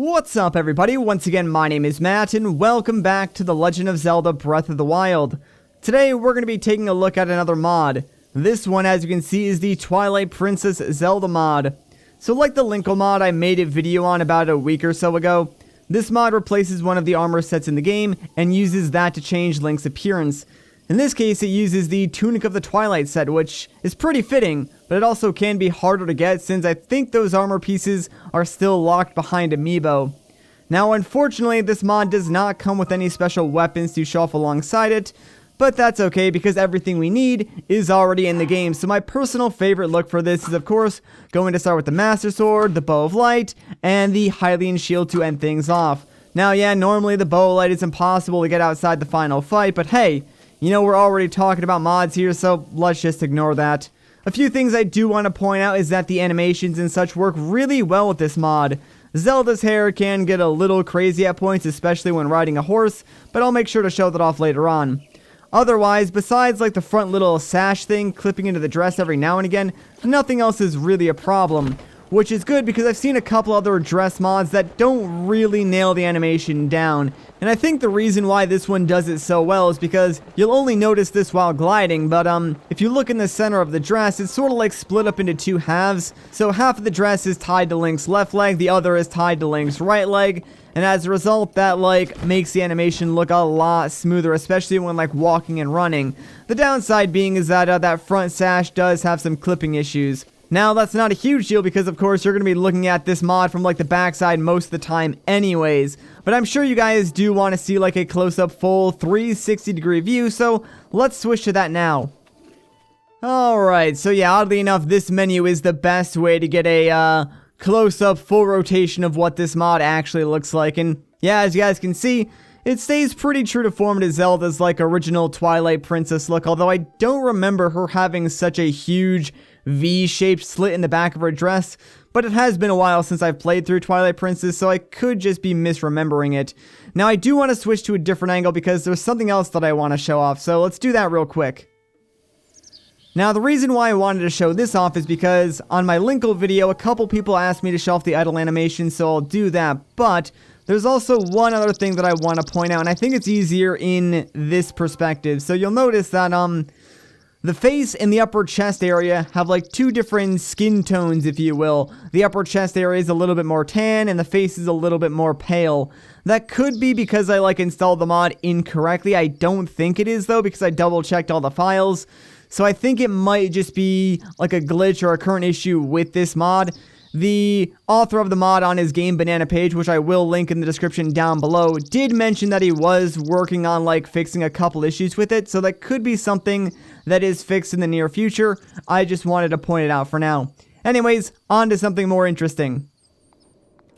What's up, everybody? Once again, my name is Matt, and welcome back to The Legend of Zelda Breath of the Wild. Today, we're going to be taking a look at another mod. This one, as you can see, is the Twilight Princess Zelda mod. So like the Linkle mod I made a video on about a week or so ago, this mod replaces one of the armor sets in the game and uses that to change Link's appearance. In this case, it uses the Tunic of the Twilight set, which is pretty fitting, but it also can be harder to get since I think those armor pieces are still locked behind amiibo. Now, unfortunately, this mod does not come with any special weapons to show off alongside it, but that's okay because everything we need is already in the game. So my personal favorite look for this is, of course, going to start with the Master Sword, the Bow of Light, and the Hylian Shield to end things off. Now, yeah, normally the Bow of Light is impossible to get outside the final fight, but hey, you know, we're already talking about mods here, so let's just ignore that. A few things I do want to point out is that the animations and such work really well with this mod. Zelda's hair can get a little crazy at points, especially when riding a horse, but I'll make sure to show that off later on. Otherwise, besides like the front little sash thing clipping into the dress every now and again, nothing else is really a problem. Which is good because I've seen a couple other dress mods that don't really nail the animation down. And I think the reason why this one does it so well is because you'll only notice this while gliding, but if you look in the center of the dress, it's sort of like split up into two halves. So half of the dress is tied to Link's left leg, the other is tied to Link's right leg. And as a result, that like makes the animation look a lot smoother, especially when like walking and running. The downside being is that that front sash does have some clipping issues. Now, that's not a huge deal because, of course, you're going to be looking at this mod from, like, the backside most of the time anyways. But I'm sure you guys do want to see, like, a close-up full 360-degree view, so let's switch to that now. Alright, so yeah, oddly enough, this menu is the best way to get a close-up full rotation of what this mod actually looks like. And yeah, as you guys can see, it stays pretty true to form to Zelda's, like, original Twilight Princess look, although I don't remember her having such a huge V-shaped slit in the back of her dress, but it has been a while since I've played through Twilight Princess, so I could just be misremembering it. Now, I do want to switch to a different angle because there's something else that I want to show off, so let's do that real quick. Now, the reason why I wanted to show this off is because on my Linkle video, a couple people asked me to show off the idle animation, so I'll do that, but there's also one other thing that I want to point out, and I think it's easier in this perspective. So you'll notice that, the face and the upper chest area have like two different skin tones, if you will. The upper chest area is a little bit more tan and the face is a little bit more pale. That could be because I like installed the mod incorrectly. I don't think it is though because I double checked all the files. So I think it might just be like a glitch or a current issue with this mod. The author of the mod on his Game Banana page, which I will link in the description down below, did mention that he was working on like fixing a couple issues with it, so that could be something that is fixed in the near future. I just wanted to point it out for now. Anyways, on to something more interesting.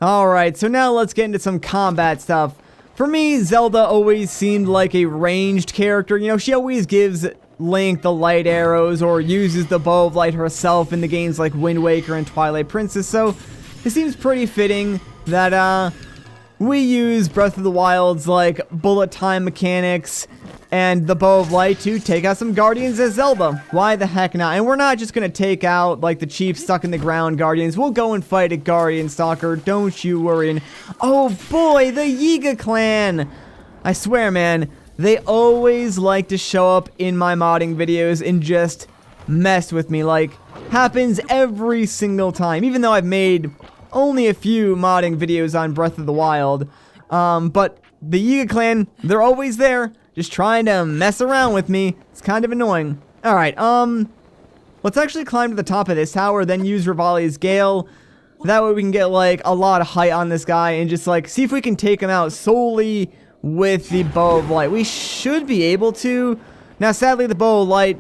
Alright, so now let's get into some combat stuff. For me, Zelda always seemed like a ranged character. You know, she always gives Link the light arrows or uses the Bow of Light herself in the games like Wind Waker and Twilight Princess, so it seems pretty fitting that we use Breath of the Wild's like bullet time mechanics and the Bow of Light to take out some Guardians as Zelda. Why the heck not? And we're not just gonna take out like the cheap stuck in the ground Guardians. We'll go and fight a Guardian Stalker, don't you worry. And oh boy, the Yiga clan! I swear, man, they always like to show up in my modding videos and just mess with me. Like, happens every single time. Even though I've made only a few modding videos on Breath of the Wild. But the Yiga clan, they're always there, just trying to mess around with me. It's kind of annoying. Alright, let's actually climb to the top of this tower, then use Rivali's Gale. That way we can get, like, a lot of height on this guy and just, like, see if we can take him out solely with the Bow of Light. We should be able to. Now, sadly, the Bow of Light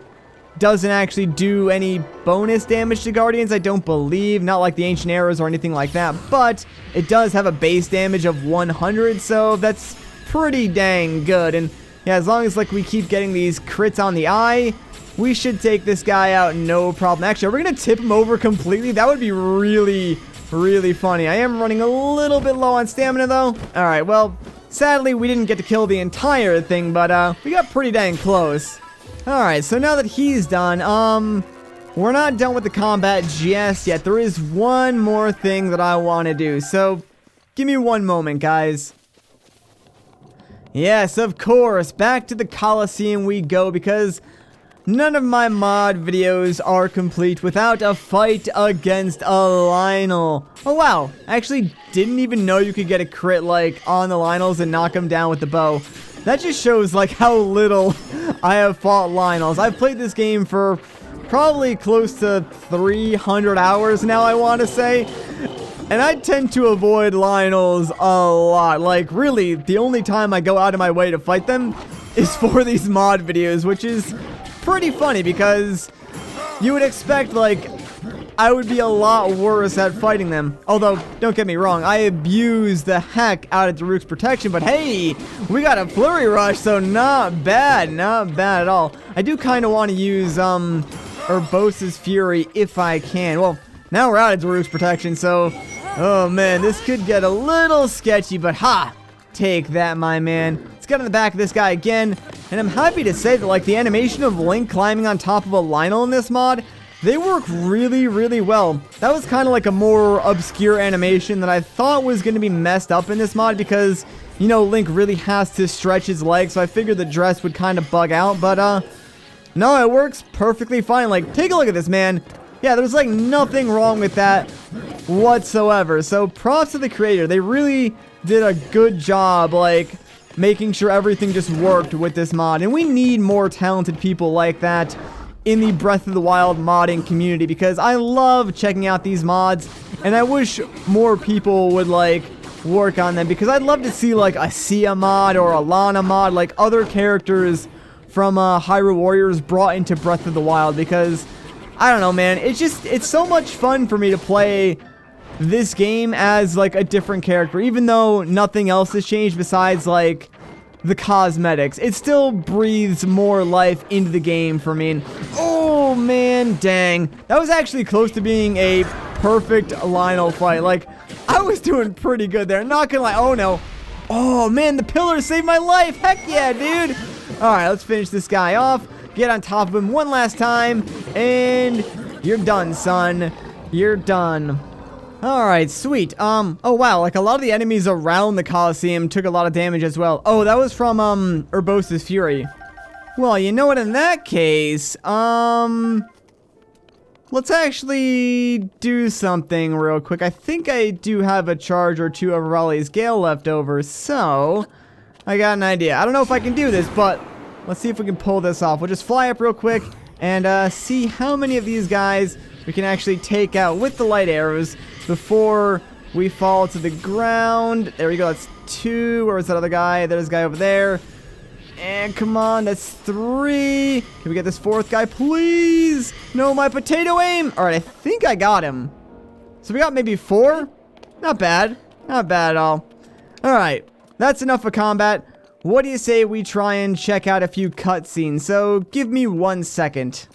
doesn't actually do any bonus damage to Guardians, I don't believe. Not like the Ancient Arrows or anything like that. But it does have a base damage of 100, so that's pretty dang good. And yeah, as long as like we keep getting these crits on the eye, we should take this guy out no problem. Actually, are we going to tip him over completely? That would be really, really funny. I am running a little bit low on stamina, though. Alright, well, sadly, we didn't get to kill the entire thing, but we got pretty dang close. Alright, so now that he's done, we're not done with the combat just yet. There is one more thing that I want to do. So, Give me one moment, guys. Yes, of course, back to the Coliseum we go, because none of my mod videos are complete without a fight against a Lionel. Oh wow, I actually didn't even know you could get a crit like on the Lionels and knock them down with the bow. That just shows like how little I have fought Lionels. I've played this game for probably close to 300 hours now, I want to say. And I tend to avoid Lionels a lot. Like, really, the only time I go out of my way to fight them is for these mod videos, which is pretty funny because you would expect, like, I would be a lot worse at fighting them. Although, don't get me wrong, I abuse the heck out of Daruk's protection, but hey, we got a Flurry Rush, so not bad at all. I do kind of want to use, Urbosa's Fury if I can. Well, now we're out of Daruk's protection, so... Oh man, this could get a little sketchy, but ha! Take that, my man. Let's get on the back of this guy again. And I'm happy to say that, like, the animation of Link climbing on top of a Lionel in this mod, they work really, really well. That was kind of like a more obscure animation that I thought was going to be messed up in this mod because, you know, Link really has to stretch his legs, so I figured the dress would kind of bug out, but, no, it works perfectly fine. Like, take a look at this, man. Yeah, there's like nothing wrong with that whatsoever. So props to the creator. They really did a good job, like, making sure everything just worked with this mod. And we need more talented people like that in the Breath of the Wild modding community because I love checking out these mods. And I wish more people would, like, work on them because I'd love to see, like, a Sia mod or a Lana mod, like other characters from Hyrule Warriors brought into Breath of the Wild because... I don't know, man. It's so much fun for me to play this game as, like, a different character. Even though nothing else has changed besides, like, the cosmetics. It still breathes more life into the game for me. And, oh, man, dang. That was actually close to being a perfect Lionel fight. Like, I was doing pretty good there. Not gonna lie. Oh, no. Oh, man, the pillar saved my life. Heck yeah, dude. All right, let's finish this guy off. Get on top of him one last time, and you're done, son. You're done. Alright, sweet. Oh wow, like a lot of the enemies around the Coliseum took a lot of damage as well. Oh, that was from, Urbosa's Fury. Well, you know what, in that case, let's actually do something real quick. I think I do have a charge or two of Raleigh's Gale left over, so I got an idea. I don't know if I can do this, but let's see if we can pull this off. We'll just fly up real quick and see how many of these guys we can actually take out with the light arrows before we fall to the ground. There we go. That's 2. Where was that other guy? There's a guy over there. And come on, that's 3. Can we get this 4th guy, please? No, my potato aim. All right, I think I got him. So we got maybe 4. Not bad. Not bad at all. All right, that's enough for combat. What do you say we try and check out a few cutscenes? So, give me 1 second.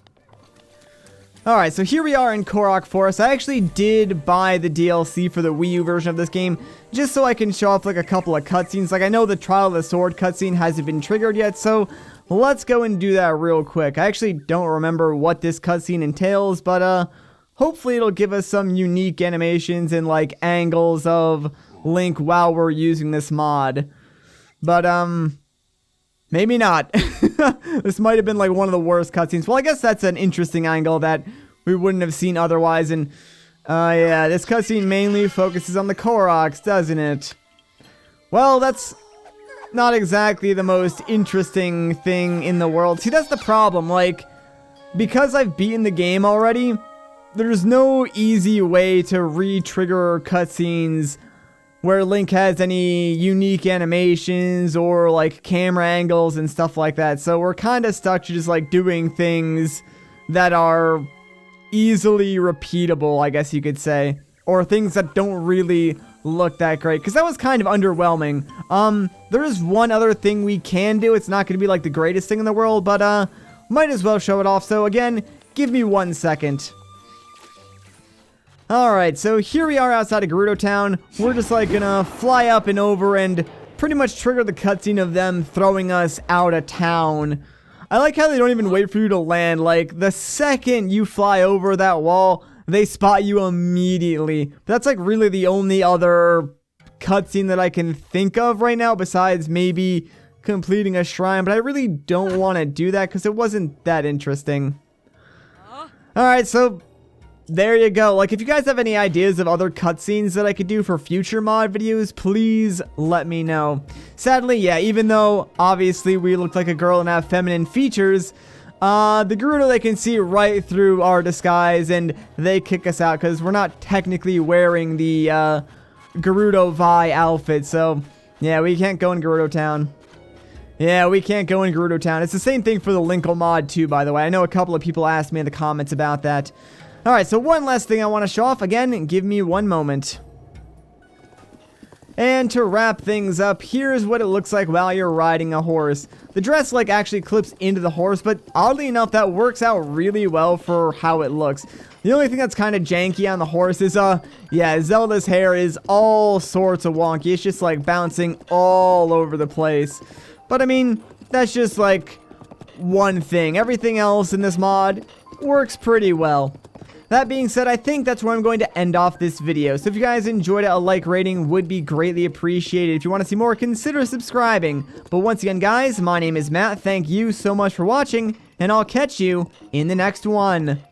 Alright, so here we are in Korok Forest. I actually did buy the DLC for the Wii U version of this game, just so I can show off like a couple of cutscenes. Like, I know the Trial of the Sword cutscene hasn't been triggered yet, so let's go and do that real quick. I actually don't remember what this cutscene entails, but hopefully it'll give us some unique animations and like angles of Link while we're using this mod. But, maybe not. This might have been, like, one of the worst cutscenes. Well, I guess that's an interesting angle that we wouldn't have seen otherwise. And, yeah, this cutscene mainly focuses on the Koroks, doesn't it? Well, that's not exactly the most interesting thing in the world. See, that's the problem. Like, because I've beaten the game already, there's no easy way to re-trigger cutscenes where Link has any unique animations or like camera angles and stuff like that. So we're kind of stuck to just like doing things that are easily repeatable, I guess you could say, or things that don't really look that great, because that was kind of underwhelming. There is one other thing we can do. It's not going to be like the greatest thing in the world, but might as well show it off. So again, give me 1 second. Alright, so here we are outside of Gerudo Town. We're just like gonna fly up and over and pretty much trigger the cutscene of them throwing us out of town. I like how they don't even wait for you to land. Like, the second you fly over that wall, they spot you immediately. That's like really the only other cutscene that I can think of right now besides maybe completing a shrine, but I really don't want to do that because it wasn't that interesting. Alright, so there you go. Like, if you guys have any ideas of other cutscenes that I could do for future mod videos, please let me know. Sadly, yeah, even though obviously we look like a girl and have feminine features, the Gerudo, they can see right through our disguise and they kick us out because we're not technically wearing the Gerudo Vi outfit. So, yeah, we can't go in Gerudo Town. Yeah, we can't go in Gerudo Town. It's the same thing for the Linkle mod too, by the way. I know a couple of people asked me in the comments about that. Alright, so one last thing I want to show off. Again, give me one moment. And to wrap things up, here's what it looks like while you're riding a horse. The dress, like, actually clips into the horse, but oddly enough, that works out really well for how it looks. The only thing that's kind of janky on the horse is, yeah, Zelda's hair is all sorts of wonky. It's just, like, bouncing all over the place. But, I mean, that's just, like, one thing. Everything else in this mod works pretty well. That being said, I think that's where I'm going to end off this video. So if you guys enjoyed it, a like rating would be greatly appreciated. If you want to see more, consider subscribing. But once again, guys, my name is Matt. Thank you so much for watching, and I'll catch you in the next one.